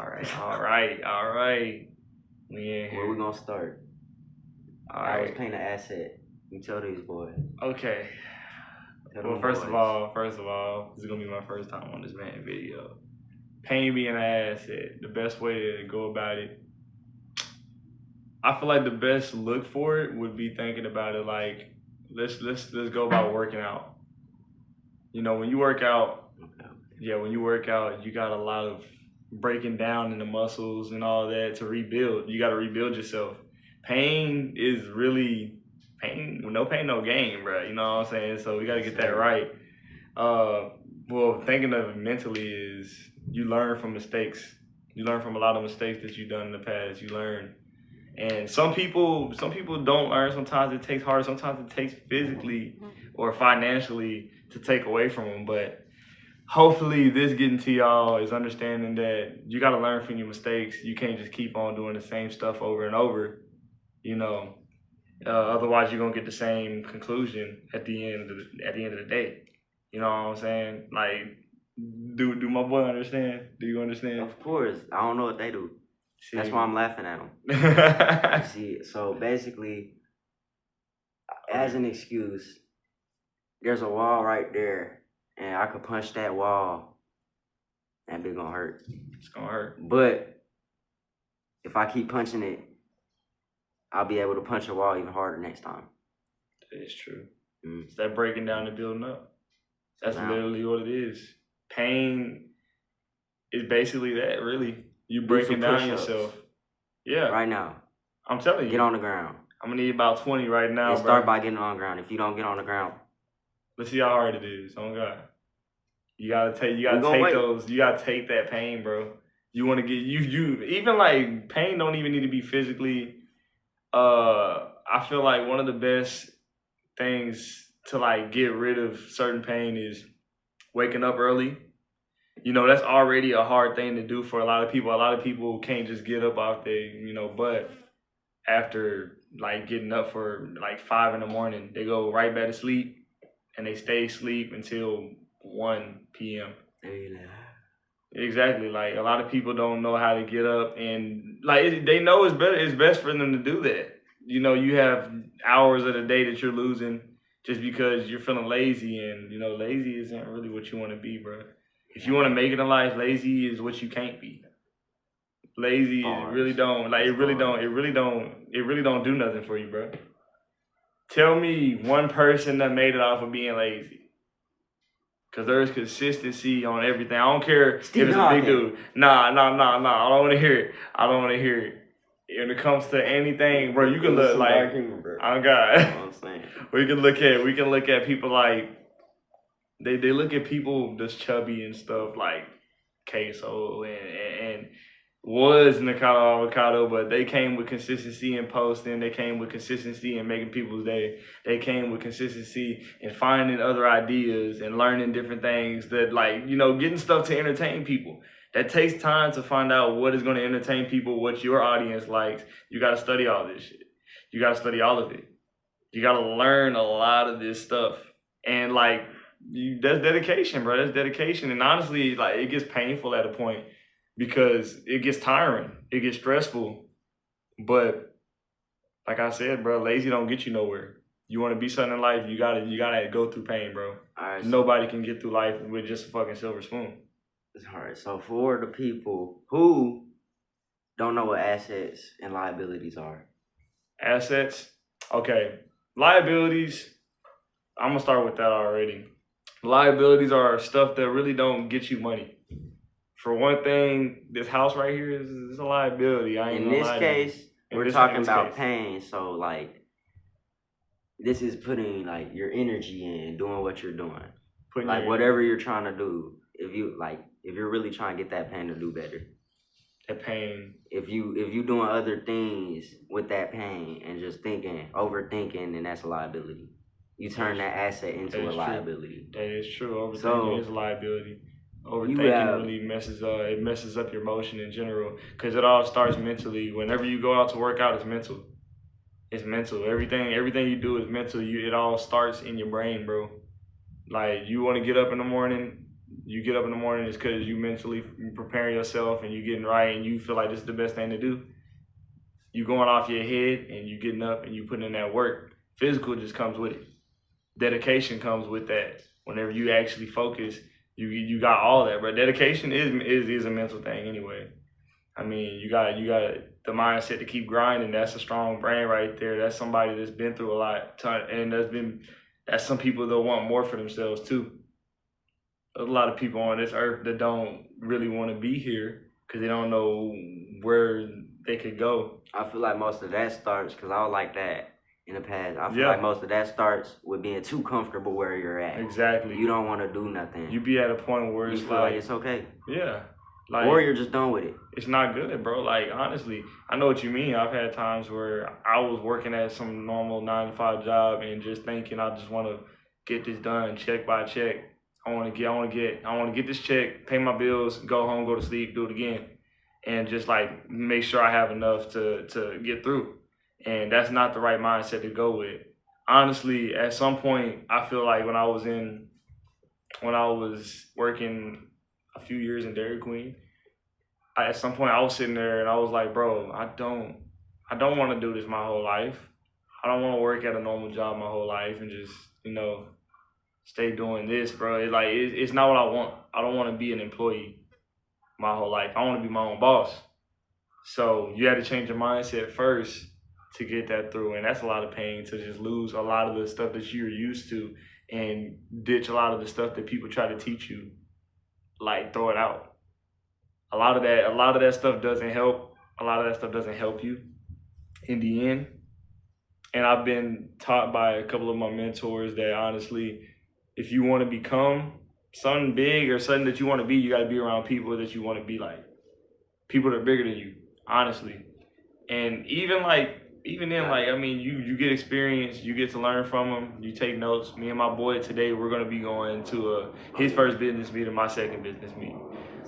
All right. We in Where we here. gonna start? All I was right. paying an asset. You tell these boys. Okay. Tell Well, them first boys. of all, this is gonna be my first time on this man video. Pain being an asset. The best way to go about it. I feel like the best look for it would be thinking about it like let's go about working out. You know, when you work out, when you work out, you got a lot of breaking down in the muscles and all that to rebuild. You got to rebuild yourself. Pain is really pain. No pain, no gain, bro. You know what I'm saying? So we got to get that right. Well, thinking of it mentally is you learn from mistakes. You learn from a lot of mistakes that you've done in the past. You learn, and some people don't learn. Sometimes it takes harder. Sometimes it takes physically or financially to take away from them. But hopefully this getting to y'all is understanding that you got to learn from your mistakes. You can't just keep on doing the same stuff over and over, you know. Otherwise, you're gonna get the same conclusion at the end of the day. You know what I'm saying? Like, do my boy understand? Do you understand? Of course. I don't know what they do. See. That's why I'm laughing at them. See, so basically, as an excuse, there's a wall right there, and I could punch that wall, and it's gonna hurt. It's gonna hurt. But if I keep punching it, I'll be able to punch a wall even harder next time. That is true. It's that breaking down and building up. That's literally what it is. Pain is basically that, really. You breaking down yourself. Yeah. Right now. I'm telling you. Get on the ground. I'm gonna need about 20 right now, and start by getting on the ground. If you don't get on the ground, let's see how hard it is. Oh God. You gotta take that pain, bro. You wanna get you even like pain don't even need to be physically. I feel like one of the best things to like get rid of certain pain is waking up early. You know, that's already a hard thing to do for a lot of people. A lot of people can't just get up off their, butt after like getting up for like 5 in the morning. They go right back to sleep and they stay asleep until 1 p.m. Exactly. Like a lot of people don't know how to get up, and like they know it's best for them to do that. You know, you have hours of the day that you're losing just because you're feeling lazy, and lazy isn't really what you want to be, bro. If you want to make it in life, lazy is what you can't be. Lazy really don't do nothing for you, bro. Tell me one person that made it off of being lazy. Cause there's consistency on everything. I don't care if it's a big dude. Nah. I don't want to hear it. When it comes to anything, bro, you can look like. Oh God. We can look at people like they look at people that's chubby and stuff like Queso and was Nikado Avocado, but they came with consistency in posting. They came with consistency in making people's day. They came with consistency in finding other ideas and learning different things that, like, getting stuff to entertain people. That takes time to find out what is going to entertain people, what your audience likes. You got to study all this shit. You got to study all of it. You got to learn a lot of this stuff. And, like, that's dedication, bro. That's dedication. And honestly, like, it gets painful at a point, because it gets tiring, it gets stressful. But like I said, bro, lazy don't get you nowhere. You want to be something in life, you gotta go through pain, bro. Right, nobody can get through life with just a fucking silver spoon. All right, so for the people who don't know what assets and liabilities are. Assets, okay. Liabilities, I'm gonna start with that already. Liabilities are stuff that really don't get you money. For one thing, this house right here is a liability. In this case, we're talking about pain. So, like, this is putting, like, your energy in, doing what you're doing. Like, whatever you're trying to do. If you're really trying to get that pain to do better. That pain. If you doing other things with that pain and just overthinking, then that's a liability. You turn that asset into a liability. That is true. Overthinking is a liability. Overthinking really messes up your motion in general, because it all starts mentally. Whenever you go out to work out, it's mental. It's mental. Everything you do is mental. It all starts in your brain, bro. Like, you want to get up in the morning, You get up in the morning, it's because you mentally preparing yourself and you getting right and you feel like this is the best thing to do. You going off your head and you getting up and you putting in that work. Physical just comes with it. Dedication comes with that. Whenever you actually focus, you got all that. But dedication is a mental thing anyway. I mean, you got the mindset to keep grinding. That's a strong brain right there. That's somebody that's been through a lot, and that's some people that want more for themselves too. There's a lot of people on this earth that don't really want to be here because they don't know where they could go. I feel like most of that starts because I was like that in the past. I feel like most of that starts with being too comfortable where you're at. Exactly. You don't want to do nothing. You be at a point where it's you feel like it's okay. Yeah. Like, or you're just done with it. It's not good, bro. Like, honestly, I know what you mean. I've had times where I was working at some normal 9-to-5 job and just thinking I just want to get this done check by check. I want to get this check, pay my bills, go home, go to sleep, do it again, and just like make sure I have enough to get through. And that's not the right mindset to go with. Honestly, at some point, I feel like when I was working a few years in Dairy Queen, at some point I was sitting there and I was like, bro, I don't want to do this my whole life. I don't want to work at a normal job my whole life and just, stay doing this, bro. It's not what I want. I don't want to be an employee my whole life. I want to be my own boss. So you had to change your mindset first to get that through. And that's a lot of pain, to just lose a lot of the stuff that you're used to and ditch a lot of the stuff that people try to teach you. Like, throw it out. A lot of that stuff doesn't help. A lot of that stuff doesn't help you in the end. And I've been taught by a couple of my mentors that honestly, if you want to become something big or something that you want to be, you got to be around people that you want to be like. People that are bigger than you, honestly. And even then, I mean, you get experience, you get to learn from them, you take notes. Me and my boy today, we're going to be going to his first business meeting, my second business meeting.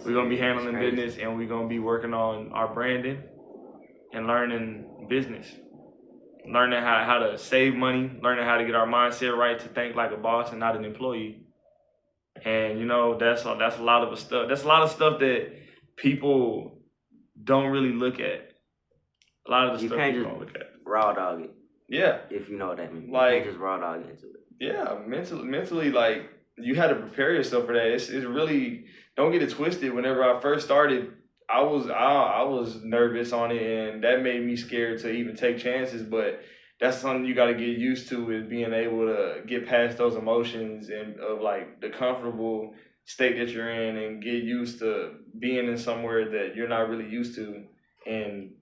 We're going to be handling business and we're going to be working on our branding and learning business. Learning how to save money, learning how to get our mindset right to think like a boss and not an employee. And that's a lot of stuff. That's a lot of stuff that people don't really look at. A lot of the stuff people don't look at. Raw dog it. Yeah. If you know what that means. You like, can't just raw dog into it. Yeah, mentally, like, you had to prepare yourself for that. It's really, don't get it twisted. Whenever I first started, I was nervous on it, and that made me scared to even take chances. But that's something you got to get used to, is being able to get past those emotions and of like the comfortable state that you're in, and get used to being in somewhere that you're not really used to, and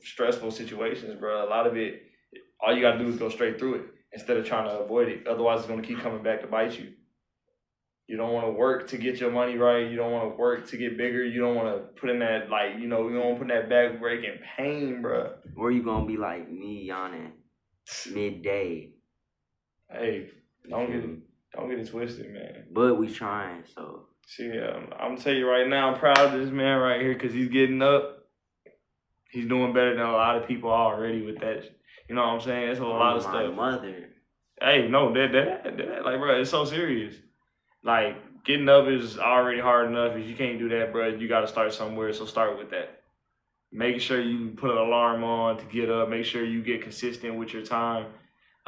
stressful situations, bro. A lot of it, all you got to do is go straight through it instead of trying to avoid it. Otherwise, it's going to keep coming back to bite you. You don't want to work to get your money right. You don't want to work to get bigger. You don't want to put in that, you don't want to put in that back-breaking pain, bro. Or you going to be like me, yawning midday. Hey, don't get it twisted, man. But we trying, so. See, I'm going to tell you right now, I'm proud of this man right here because he's getting up. He's doing better than a lot of people already with that. You know what I'm saying? It's a lot of stuff. My mother. Hey, no, that, like, bro, it's so serious. Like, getting up is already hard enough. If you can't do that, bro, you got to start somewhere, so start with that. Make sure you put an alarm on to get up. Make sure you get consistent with your time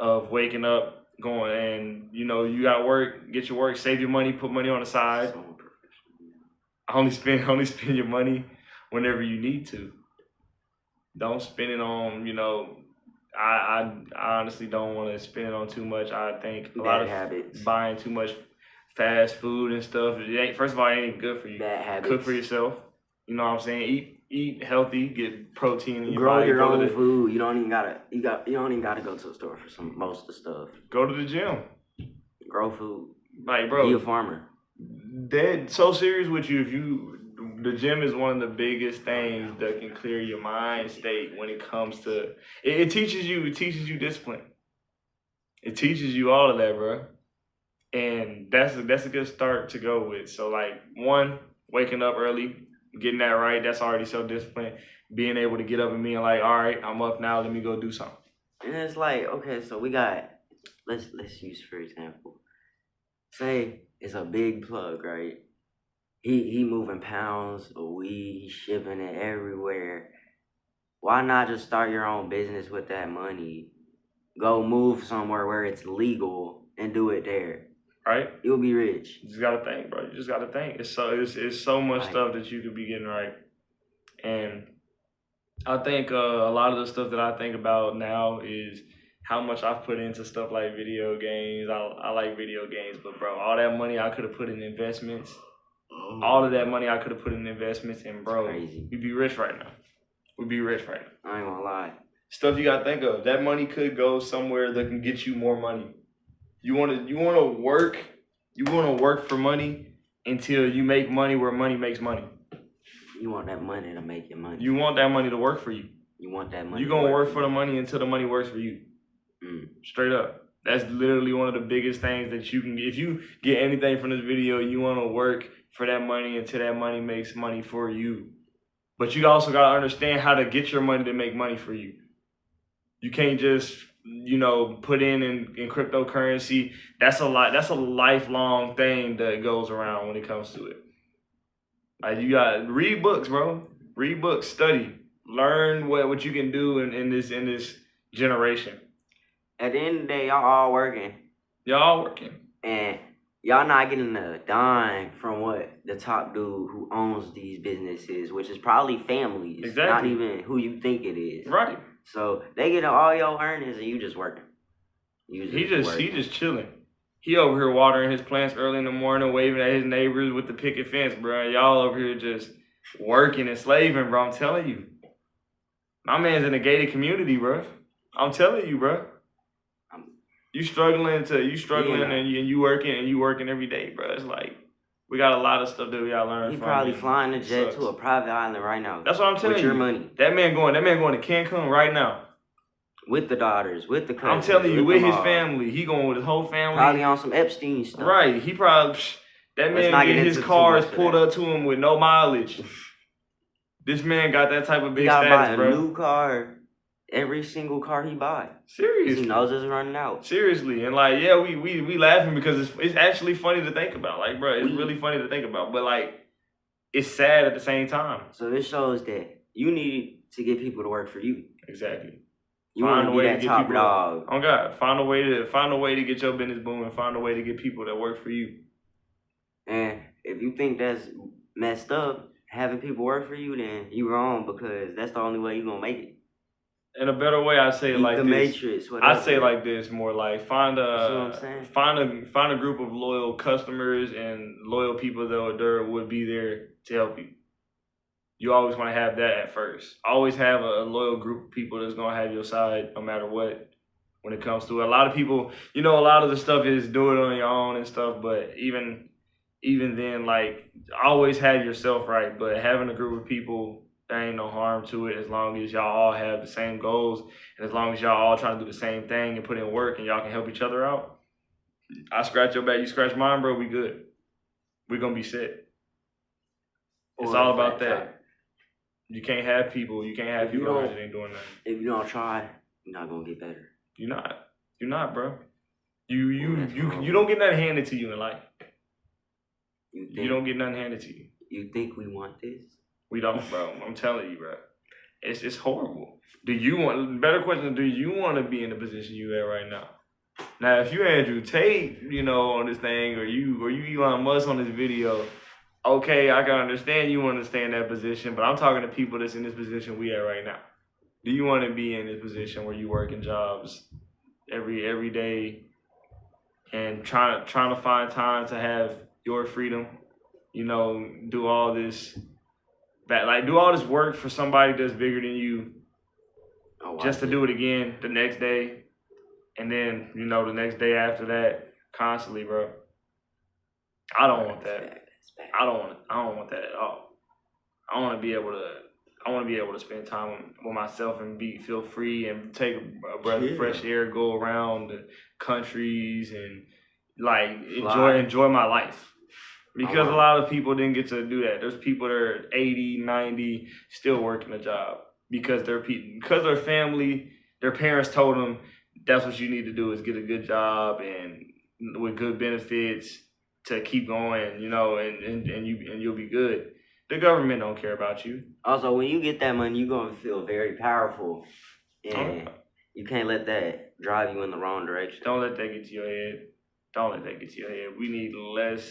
of waking up, going, and, you got work, get your work, save your money, put money on the side. Only spend your money whenever you need to. Don't spend it on, I honestly don't want to spend it on too much. I think a lot of habits. Buying too much fast food and stuff. First of all, it ain't good for you. Bad habits. Cook for yourself. You know what I'm saying? Eat healthy. Get protein in your Grow body. Your own food. You don't even gotta go to the store for most of the stuff. Go to the gym. Grow food. Like, bro, be a farmer. They're so serious with you. The gym is one of the biggest things that can clear your mind state when it comes to. It teaches you discipline. It teaches you all of that, bro. And that's a good start to go with. So, like, one, waking up early, getting that right, that's already self-discipline. Being able to get up and being like, all right, I'm up now, let me go do something. And it's like, okay, so we got, let's use for example, say it's a big plug, right? He moving pounds of weed, he's shipping it everywhere. Why not just start your own business with that money? Go move somewhere where it's legal and do it there. Right? You'll be rich. You just gotta think, bro. You just gotta think. It's so much stuff that you could be getting right. And I think a lot of the stuff that I think about now is how much I've put into stuff like video games. I like video games, but bro, all that money I could have put in investments. All of that money I could have put in investments, and bro, we'd be rich right now. We'd be rich right now. I ain't gonna lie. Stuff you gotta think of. That money could go somewhere that can get you more money. You wanna work for money until you make money where money makes money. You want that money to make your money. You want that money to work for you. You want that money. You're gonna work for the money until the money works for you. Straight up. That's literally one of the biggest things that you can get. If you get anything from this video, you wanna work for that money until that money makes money for you. But you also gotta understand how to get your money to make money for you. You can't just, put in cryptocurrency. That's a lifelong thing that goes around when it comes to it. Like, you gotta read books, bro. Read books, study, learn what you can do in this generation. At the end of the day, y'all all working. And y'all not getting a dime from what the top dude who owns these businesses, which is probably families, exactly. Not even who you think it is. Right. So they get all your earnings and you just working. He just chilling. He over here watering his plants early in the morning, waving at his neighbors with the picket fence, bro. Y'all over here just working and slaving, bro. I'm telling you. My man's in a gated community, bro. I'm telling you, bro. You struggling and you working every day, bro. It's like we got a lot of stuff that we gotta learn. He probably flying a jet to a private island right now. That's what I'm telling you. With your money. That man going to Cancun right now. With the daughters, with the cousins. I'm telling you, with his family. He going with his whole family. Probably on some Epstein stuff. Right. He probably that man get his cars pulled up to him with no mileage. This man got that type of big status, bro. He gotta buy a new car. Every single car he buy. Seriously. He knows it's running out. Seriously. And like, yeah, we laughing because it's actually funny to think about. Like, bro, it's really funny to think about. But like, it's sad at the same time. So this shows that you need to get people to work for you. Exactly. You want to be that top dog. Oh God, find a way to get your business booming. Find a way to get people that work for you. And if you think that's messed up, having people work for you, then you wrong, because that's the only way you're gonna make it. In a better way, I say it like this. Matrix, I say like this, more like find a group of loyal customers and loyal people that would be there to help you. You always want to have that at first. Always have a loyal group of people that's gonna have your side no matter what. When it comes to it, a lot of people, a lot of the stuff is do it on your own and stuff. But even then, like, always have yourself right. But having a group of people, there ain't no harm to it as long as y'all all have the same goals and as long as y'all all trying to do the same thing and put in work and y'all can help each other out. I scratch your back, you scratch mine, bro, we good. We're going to be set. It's all about that. You can't have people who ain't doing nothing. If you don't try, you're not going to get better. You're not, bro. You don't get nothing handed to you in life. You don't get nothing handed to you. You think we want this? We don't, bro. I'm telling you, bro. It's horrible. Better question, do you want to be in the position you at right now? Now, if you Andrew Tate, on this thing, or you Elon Musk on this video, okay, I can understand you want to stay in that position, but I'm talking to people that's in this position we at right now. Do you want to be in this position where you working jobs every day and trying to find time to have your freedom? Do all this work for somebody that's bigger than you, just to do it again the next day, and then the next day after that, constantly, bro. I don't want that. I don't want that at all. I want to be able to spend time with myself and feel free and take a breath of fresh air, go around the countries and like enjoy my life. Because a lot of people didn't get to do that. There's people that are 80, 90, still working a job because their family, their parents told them that's what you need to do is get a good job and with good benefits to keep going, you know, and you'll be good. The government don't care about you. Also, when you get that money, you're gonna feel very powerful, and you can't let that drive you in the wrong direction. Don't let that get to your head. Don't let that get to your head. We need less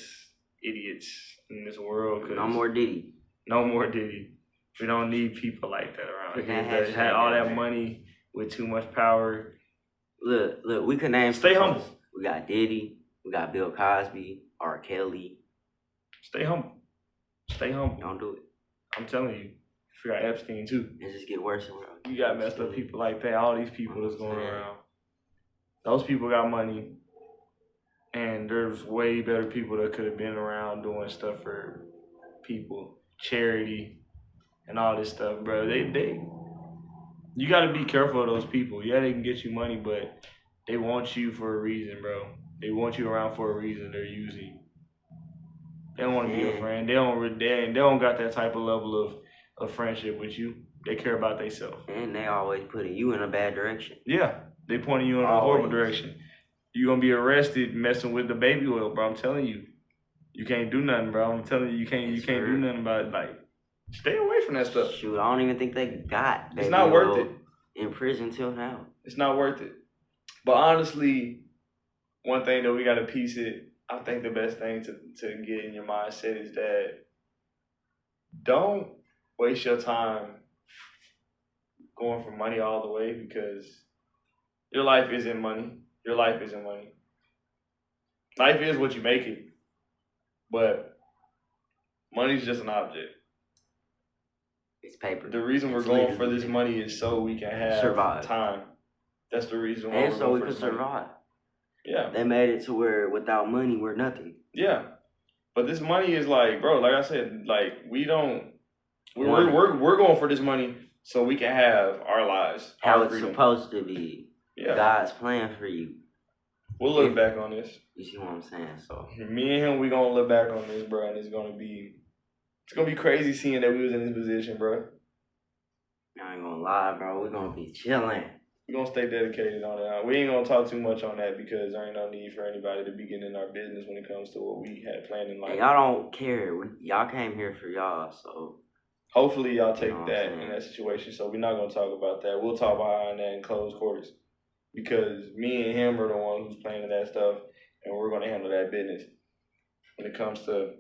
idiots in this world. No more Diddy. No more Diddy. We don't need people like that around here that had all that money with too much power. Look, we could name. Stay humble. We got Diddy. We got Bill Cosby, R. Kelly. Stay humble. Stay humble. Don't do it. I'm telling you. You got Epstein too. It just get worse and worse. You got messed up people like that. All these people that's going around. Those people got money. And there's way better people that could have been around doing stuff for people. Charity and all this stuff, bro. You got to be careful of those people. Yeah, they can get you money, but they want you for a reason, bro. They want you around for a reason. They're using you. They don't want to be your friend. They don't got that type of level of friendship with you. They care about themselves. And they always putting you in a bad direction. Yeah, they pointing you in a horrible direction. You're going to be arrested messing with the baby oil, bro. I'm telling you. You can't do nothing, bro. I'm telling you, you can't do nothing about it. Like, stay away from that stuff. Shoot, I don't even think they got it's not worth it. In prison till now. It's not worth it. But honestly, one thing that we got to piece it, I think the best thing to get in your mindset is that don't waste your time going for money all the way, because your life isn't money. Your life isn't money. Life is what you make it. But money's just an object. It's paper. The reason we're going for this money is so we can have time. That's the reason why and so we can survive. Yeah. They made it to where without money we're nothing. Yeah. But this money is like, bro, like I said, like we're going for this money so we can have our lives. How our it's freedom. Supposed to be. Yeah. God's plan for you. We'll look back on this. You see what I'm saying? So me and him, we gonna look back on this, bro, and it's gonna be crazy seeing that we was in this position, bro. I ain't gonna lie, bro. We're gonna be chilling. We're gonna stay dedicated on it. We ain't gonna talk too much on that because there ain't no need for anybody to be getting in our business when it comes to what we had planned in life. And y'all don't care. Y'all came here for y'all, so hopefully y'all take that in that situation. So we're not gonna talk about that. We'll talk behind that in closed quarters. Because me and him are the ones who's planning that stuff, and we're gonna handle that business. When it comes to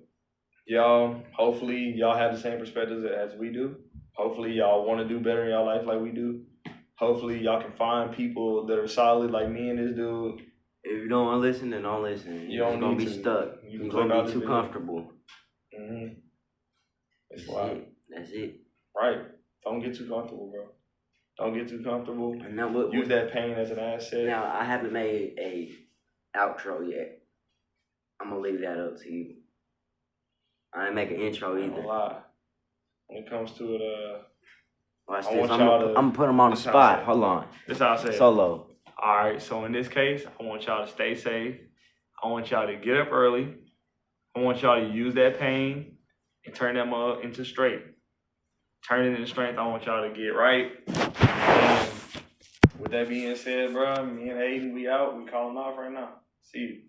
y'all, hopefully y'all have the same perspectives as we do. Hopefully y'all want to do better in y'all life like we do. Hopefully y'all can find people that are solid like me and this dude. If you don't want to listen, then don't listen. You're gonna be stuck. You're gonna be too comfortable. Mm-hmm. That's it. Right. Don't get too comfortable, bro. Don't get too comfortable. And now use that pain as an asset. Now, I haven't made a outro yet. I'm going to leave that up to you. I didn't make an intro either. Don't lie. When it comes to it, watch this. I'm going to put them on the spot. Hold on. This how I say it. Solo. All right. So in this case, I want y'all to stay safe. I want y'all to get up early. I want y'all to use that pain and turn them up into straight. Turn it into strength. I want y'all to get right. And with that being said, bro, me and Hayden, we out. We calling off right now. See you.